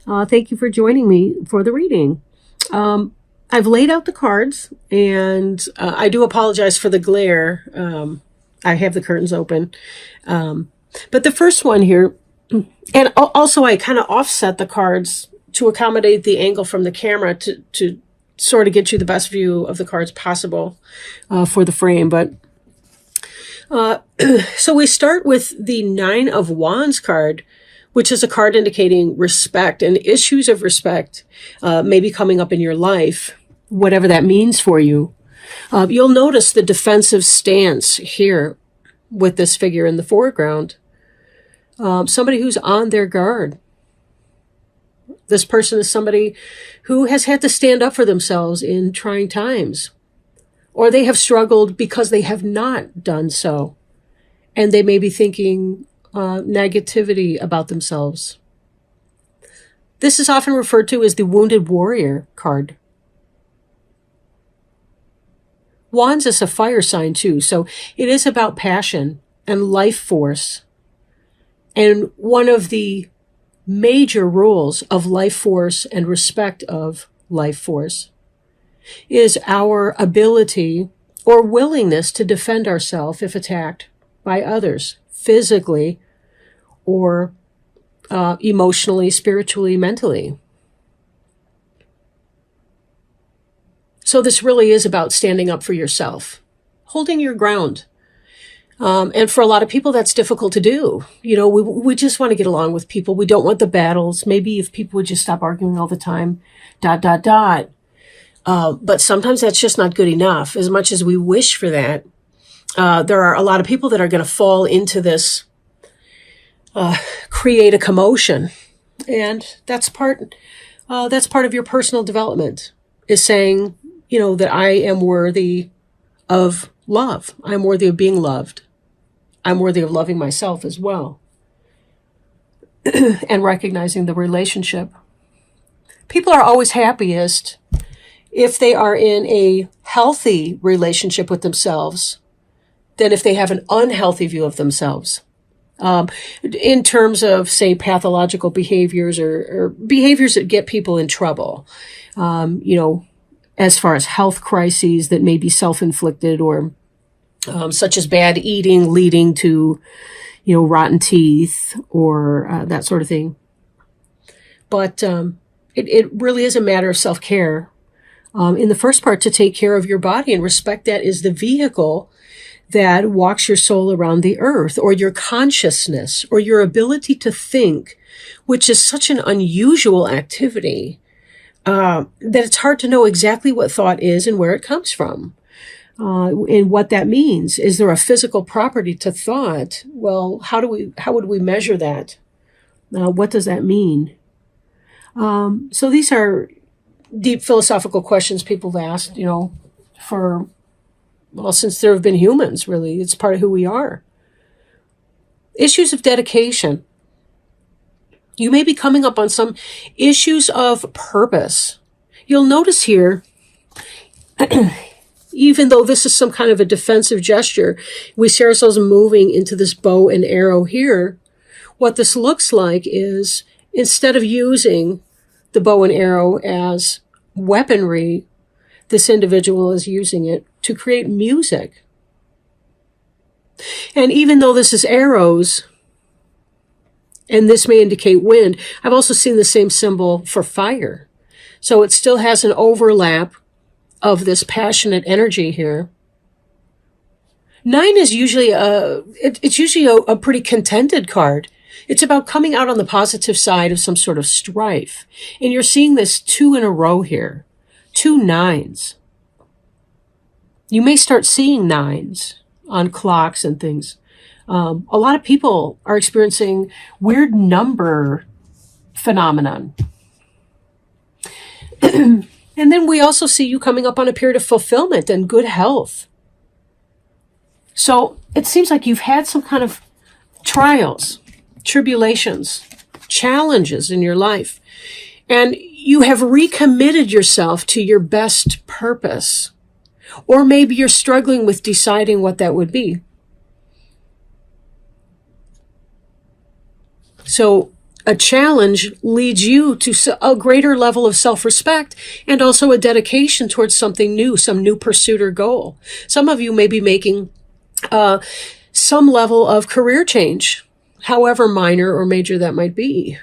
Thank you for joining me for the reading. I've laid out the cards, and I do apologize for the glare. I have the curtains open. But the first one here, and also I kind of offset the cards to accommodate the angle from the camera to sort of get you the best view of the cards possible for the frame. But so we start with the Nine of Wands card, which is a card indicating respect and issues of respect maybe coming up in your life, whatever that means for you. You'll notice the defensive stance here with this figure in the foreground. Somebody who's on their guard. This person is somebody who has had to stand up for themselves in trying times, or they have struggled because they have not done so, and they may be thinking negativity about themselves. This is often referred to as the Wounded Warrior card. Wands is a fire sign too, so it is about passion and life force. And one of the major rules of life force and respect of life force is our ability or willingness to defend ourselves if attacked by others, physically or emotionally, spiritually, mentally. So this really is about standing up for yourself, holding your ground. And for a lot of people, that's difficult to do. You know, we just want to get along with people. We don't want the battles. Maybe if people would just stop arguing all the time, ... But sometimes that's just not good enough. As much as we wish for that, there are a lot of people that are going to fall into this, create a commotion. And that's part of your personal development, is saying, you know, that I am worthy of love. I'm worthy of being loved. I'm worthy of loving myself as well. And recognizing the relationship. People are always happiest if they are in a healthy relationship with themselves than if they have an unhealthy view of themselves. In terms of, say, pathological behaviors or behaviors that get people in trouble, you know, as far as health crises that may be self-inflicted, or such as bad eating leading to, you know, rotten teeth, or that sort of thing. But it really is a matter of self-care. In the first part, to take care of your body and respect that is the vehicle that walks your soul around the earth, or your consciousness, or your ability to think, which is such an unusual activity that it's hard to know exactly what thought is and where it comes from, and what that means. Is there a physical property to thought? Well, how would we measure that? What does that mean? So these are deep philosophical questions people have asked, you know, since there have been humans, really. It's part of who we are. Issues of dedication. You may be coming up on some issues of purpose. You'll notice here, even though this is some kind of a defensive gesture, we see ourselves moving into this bow and arrow here. What this looks like is, instead of using the bow and arrow as weaponry, this individual is using it to create music. And even though this is arrows, and this may indicate wind, I've also seen the same symbol for fire. So it still has an overlap of this passionate energy here. 9 is usually it's usually a pretty contented card. It's about coming out on the positive side of some sort of strife. And you're seeing this 2 in a row here. 2 9s. You may start seeing 9s on clocks and things. A lot of people are experiencing weird number phenomenon. And then we also see you coming up on a period of fulfillment and good health. So it seems like you've had some kind of trials, tribulations, challenges in your life, and you have recommitted yourself to your best purpose. Or maybe you're struggling with deciding what that would be. So a challenge leads you to a greater level of self-respect and also a dedication towards something new, some new pursuit or goal. Some of you may be making some level of career change, however minor or major that might be.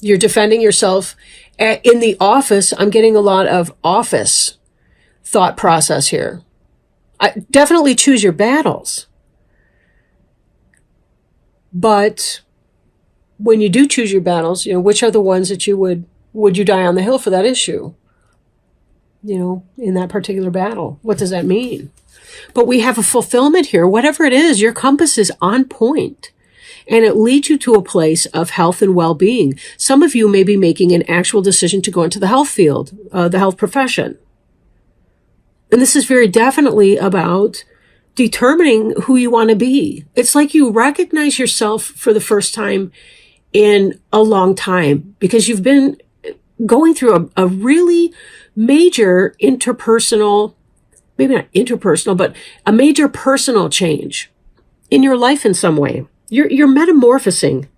You're defending yourself in the office. I'm getting a lot of office thought process here. Definitely choose your battles. But when you do choose your battles, which are the ones that you would you die on the hill for that issue? In that particular battle. What does that mean? But we have a fulfillment here. Whatever it is, your compass is on point. And it leads you to a place of health and well-being. Some of you may be making an actual decision to go into the health field, the health profession. And this is very definitely about determining who you want to be. It's like you recognize yourself for the first time in a long time because you've been going through a really major interpersonal, maybe not interpersonal, but a major personal change in your life in some way. You're metamorphosing,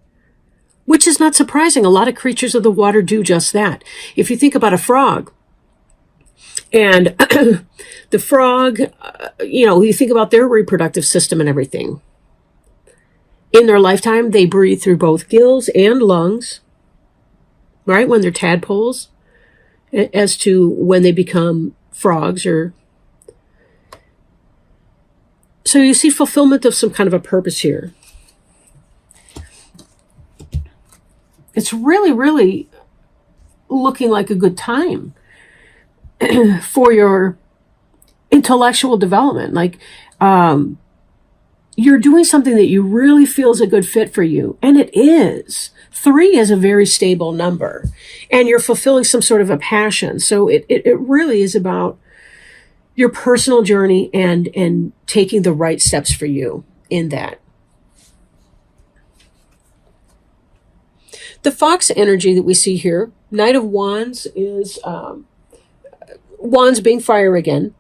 which is not surprising. A lot of creatures of the water do just that. If you think about a frog, and the frog, you think about their reproductive system and everything. In their lifetime, they breathe through both gills and lungs, right? When they're tadpoles, as to when they become frogs or... So you see fulfillment of some kind of a purpose here. It's really, really looking like a good time for your intellectual development. Like, you're doing something that you really feel is a good fit for you. And it is. 3 is a very stable number. And you're fulfilling some sort of a passion. So it really is about your personal journey and taking the right steps for you in that. The fox energy that we see here, Knight of Wands, is wands being fire again.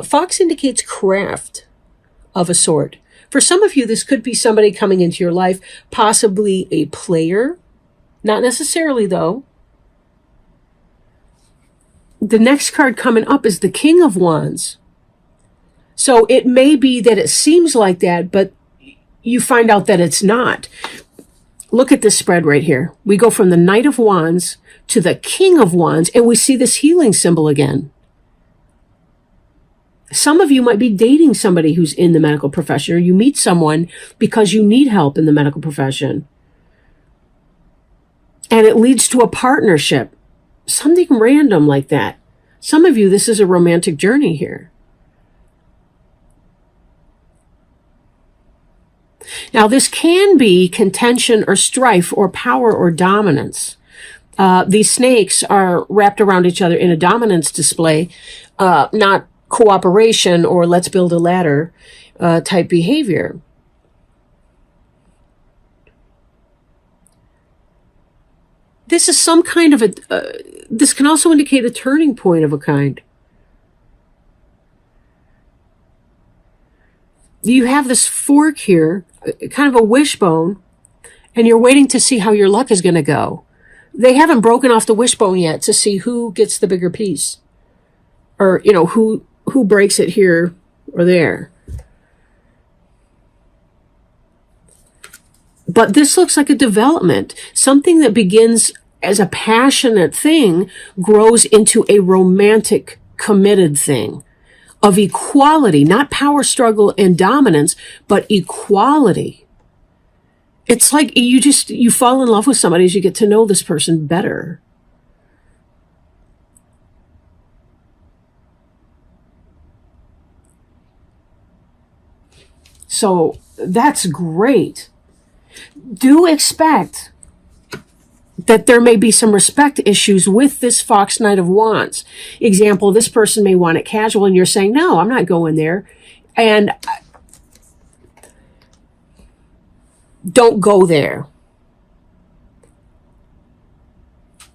Fox indicates craft of a sort. For some of you, this could be somebody coming into your life, possibly a player. Not necessarily, though. The next card coming up is the King of Wands. So it may be that it seems like that, but you find out that it's not. Look at this spread right here. We go from the Knight of Wands to the King of Wands, and we see this healing symbol again. Some of you might be dating somebody who's in the medical profession, or you meet someone because you need help in the medical profession. And it leads to a partnership. Something random like that. Some of you, this is a romantic journey here. Now, this can be contention or strife or power or dominance. These snakes are wrapped around each other in a dominance display, not cooperation or let's build a ladder type behavior. This is some kind of this can also indicate a turning point of a kind. You have this fork here, kind of a wishbone, and you're waiting to see how your luck is going to go. They haven't broken off the wishbone yet to see who gets the bigger piece, or who breaks it here or there. But this looks like a development. Something that begins as a passionate thing grows into a romantic, committed thing of equality, not power struggle and dominance, but equality. It's like you fall in love with somebody as you get to know this person better. So that's great. Do expect that there may be some respect issues with this Fox Knight of Wands. Example, this person may want it casual and you're saying, no, I'm not going there. And don't go there.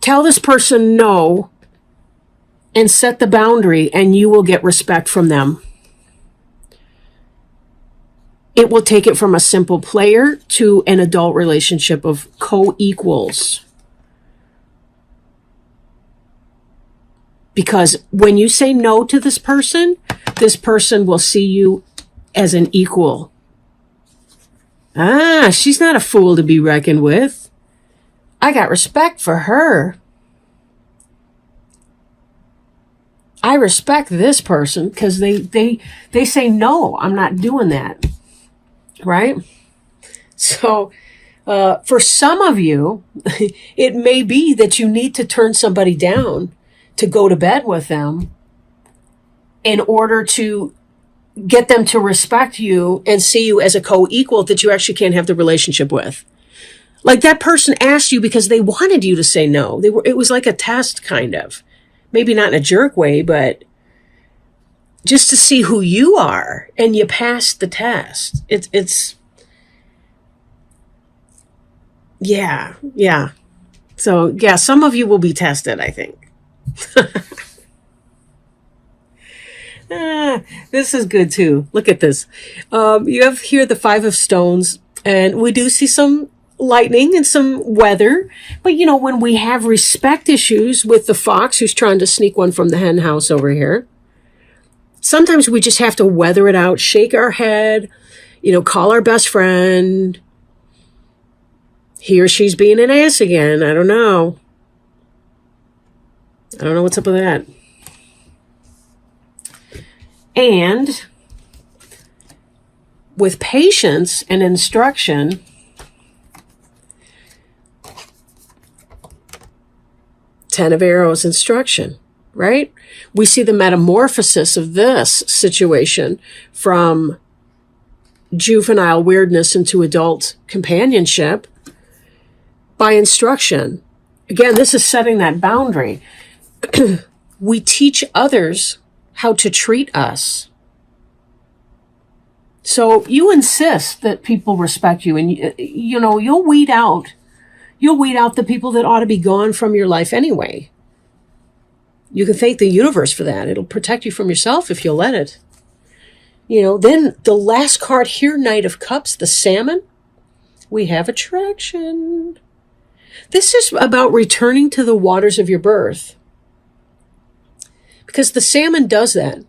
Tell this person no and set the boundary and you will get respect from them. it will take it from a simple player to an adult relationship of co-equals. Because when you say no to this person will see you as an equal. Ah, she's not a fool to be reckoned with. I got respect for her. I respect this person because they say, no, I'm not doing that. Right? So, for some of you, it may be that you need to turn somebody down to go to bed with them in order to get them to respect you and see you as a co-equal that you actually can't have the relationship with. Like that person asked you because they wanted you to say no. It was like a test, kind of. Maybe not in a jerk way, but just to see who you are, and you passed the test. It's yeah. So yeah, some of you will be tested, I think. This is good too. Look at this. You have here the 5 of stones, and we do see some lightning and some weather. But when we have respect issues with the fox who's trying to sneak one from the hen house over here, sometimes we just have to weather it out, shake our head, call our best friend. He or she's being an ass again. I don't know what's up with that. And with patience and instruction, Ten of Arrows, instruction, right? We see the metamorphosis of this situation from juvenile weirdness into adult companionship by instruction. Again, this is setting that boundary. We teach others how to treat us. So you insist that people respect you, and you'll weed out the people that ought to be gone from your life anyway. You can thank the universe for that. It'll protect you from yourself if you'll let it. Then the last card here, Knight of Cups, the salmon, we have attraction. This is about returning to the waters of your birth. Because the salmon does that.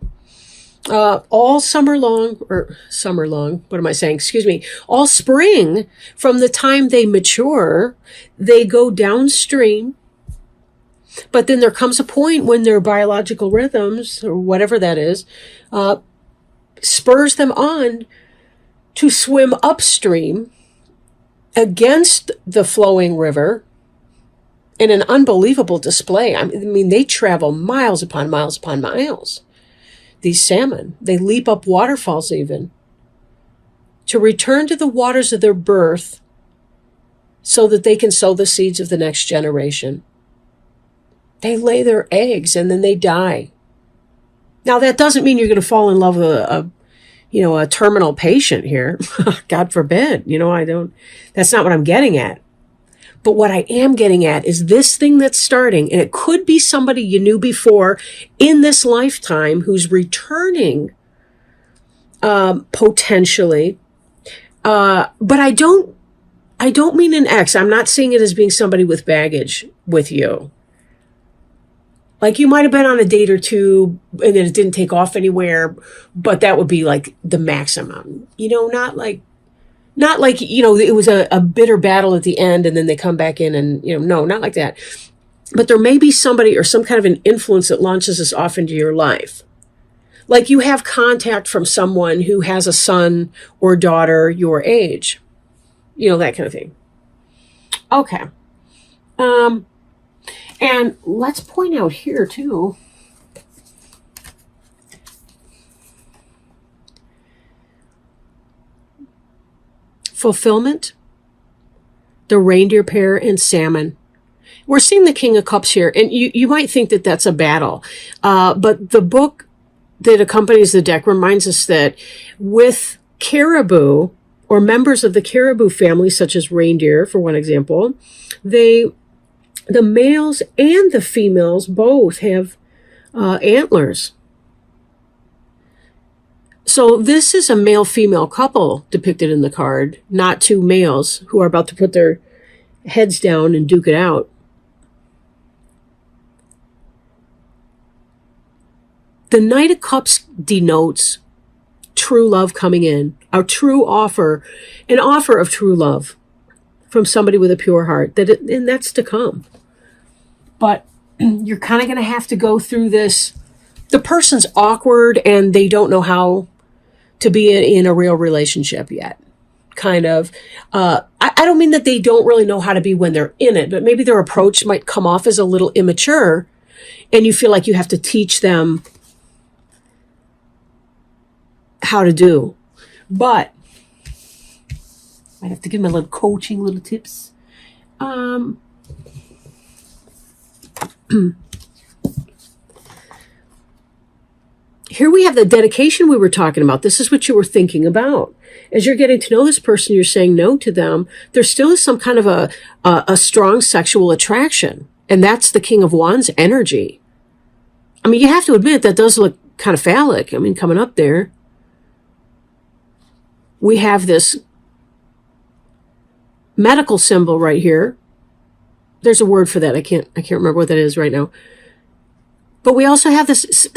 All summer long, what am I saying? Excuse me. All spring, from the time they mature, they go downstream. But then there comes a point when their biological rhythms, or whatever that is, spurs them on to swim upstream against the flowing river in an unbelievable display. I mean, they travel miles upon miles upon miles. These salmon, they leap up waterfalls even to return to the waters of their birth so that they can sow the seeds of the next generation. They lay their eggs and then they die. Now, that doesn't mean you're going to fall in love with a terminal patient here. God forbid. That's not what I'm getting at. But what I am getting at is this thing that's starting, and it could be somebody you knew before in this lifetime who's returning potentially. But I don't mean an ex. I'm not seeing it as being somebody with baggage with you. Like you might have been on a date or two and then it didn't take off anywhere, but that would be like the maximum. Not like it was a bitter battle at the end and then they come back in and, no, not like that. But there may be somebody or some kind of an influence that launches us off into your life. Like you have contact from someone who has a son or daughter your age. That kind of thing. Okay. And let's point out here too, fulfillment, the reindeer pair, and salmon. We're seeing the King of Cups here, and you might think that that's a battle. But the book that accompanies the deck reminds us that with caribou, or members of the caribou family, such as reindeer, for one example, the males and the females both have antlers. So this is a male-female couple depicted in the card, not two males who are about to put their heads down and duke it out. The Knight of Cups denotes true love coming in, a true offer, an offer of true love from somebody with a pure heart, and that's to come. But you're kind of going to have to go through this. The person's awkward and they don't know how to be in a real relationship yet. Kind of. I don't mean that they don't really know how to be when they're in it, but maybe their approach might come off as a little immature and you feel like you have to teach them how to do. But I have to give them a little coaching, little tips. Here we have the dedication we were talking about. This is what you were thinking about. As you're getting to know this person, you're saying no to them. There still is some kind of a strong sexual attraction. And that's the King of Wands energy. I mean, you have to admit that does look kind of phallic. I mean, coming up there. We have this medical symbol right here. There's a word for that. I can't remember what that is right now. But we also have this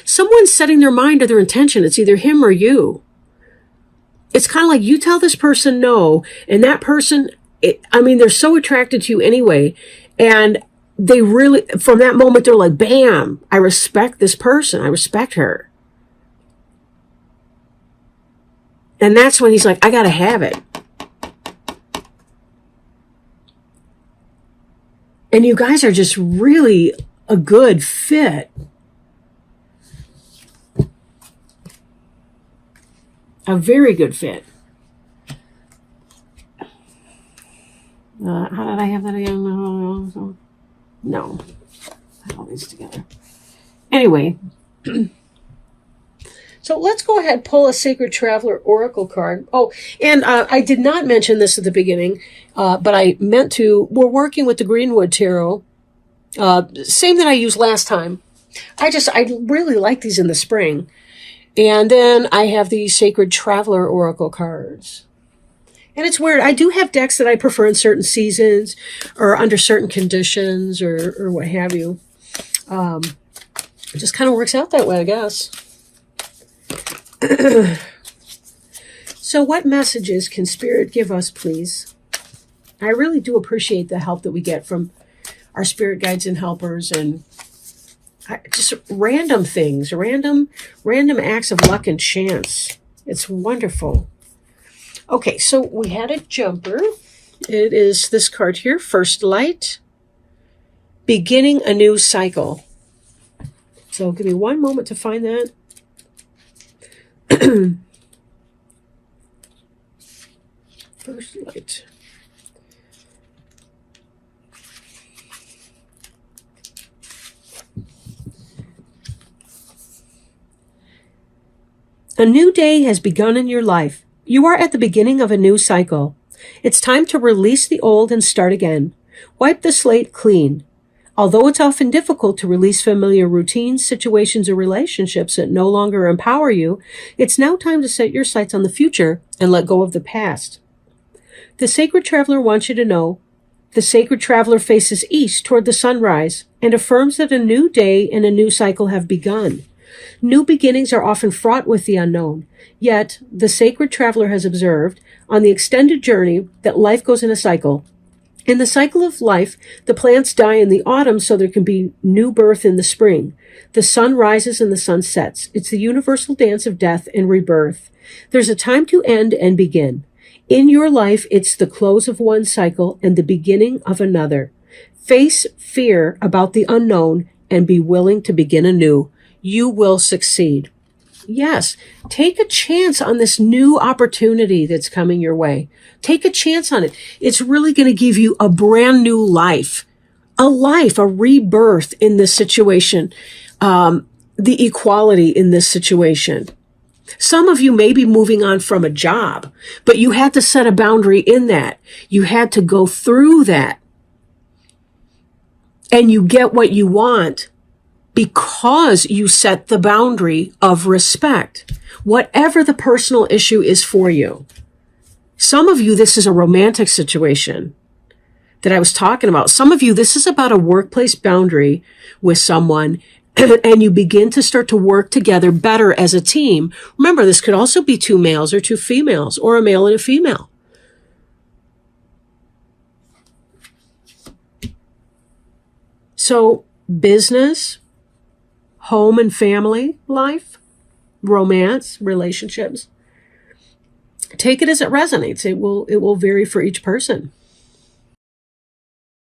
someone setting their mind or their intention. It's either him or you. It's kind of like you tell this person no, and that person, they're so attracted to you anyway. And they really, from that moment, they're like, bam, I respect this person. I respect her. And that's when he's like, I got to have it. And you guys are just really a good fit. A very good fit. How did I have that again? No. I have all these together. Anyway. So let's go ahead and pull a Sacred Traveler Oracle card. Oh, and I did not mention this at the beginning, but I meant to. We're working with the Greenwood Tarot. Same that I used last time. I really like these in the spring. And then I have the Sacred Traveler Oracle cards. And it's weird. I do have decks that I prefer in certain seasons or under certain conditions or what have you. It just kind of works out that way, I guess. So what messages can Spirit give us, please? I really do appreciate the help that we get from our spirit guides and helpers, and just random things, random acts of luck and chance. It's wonderful. Okay, so we had a jumper. It is this card here, First Light, beginning a new cycle. So give me one moment to find that. First Light. A new day has begun in your life. You are at the beginning of a new cycle. It's time to release the old and start again. Wipe the slate clean. Although it's often difficult to release familiar routines, situations, or relationships that no longer empower you, it's now time to set your sights on the future and let go of the past. The Sacred Traveler wants you to know the Sacred Traveler faces east toward the sunrise and affirms that a new day and a new cycle have begun. New beginnings are often fraught with the unknown. Yet, the Sacred Traveler has observed, on the extended journey, that life goes in a cycle. In the cycle of life, the plants die in the autumn so there can be new birth in the spring. The sun rises and the sun sets. It's the universal dance of death and rebirth. There's a time to end and begin. In your life, it's the close of one cycle and the beginning of another. Face fear about the unknown and be willing to begin anew. You will succeed. Yes, take a chance on this new opportunity that's coming your way. Take a chance on it. It's really going to give you a brand new life, a rebirth in this situation, the equality in this situation. Some of you may be moving on from a job, but you had to set a boundary in that. You had to go through that. And you get what you want because you set the boundary of respect, whatever the personal issue is for you. Some of you, this is a romantic situation that I was talking about. Some of you, this is about a workplace boundary with someone, and you begin to start to work together better as a team. Remember, this could also be 2 males or 2 females, or a male and a female. So business, home and family life, romance, relationships, take it as it resonates. It will vary for each person.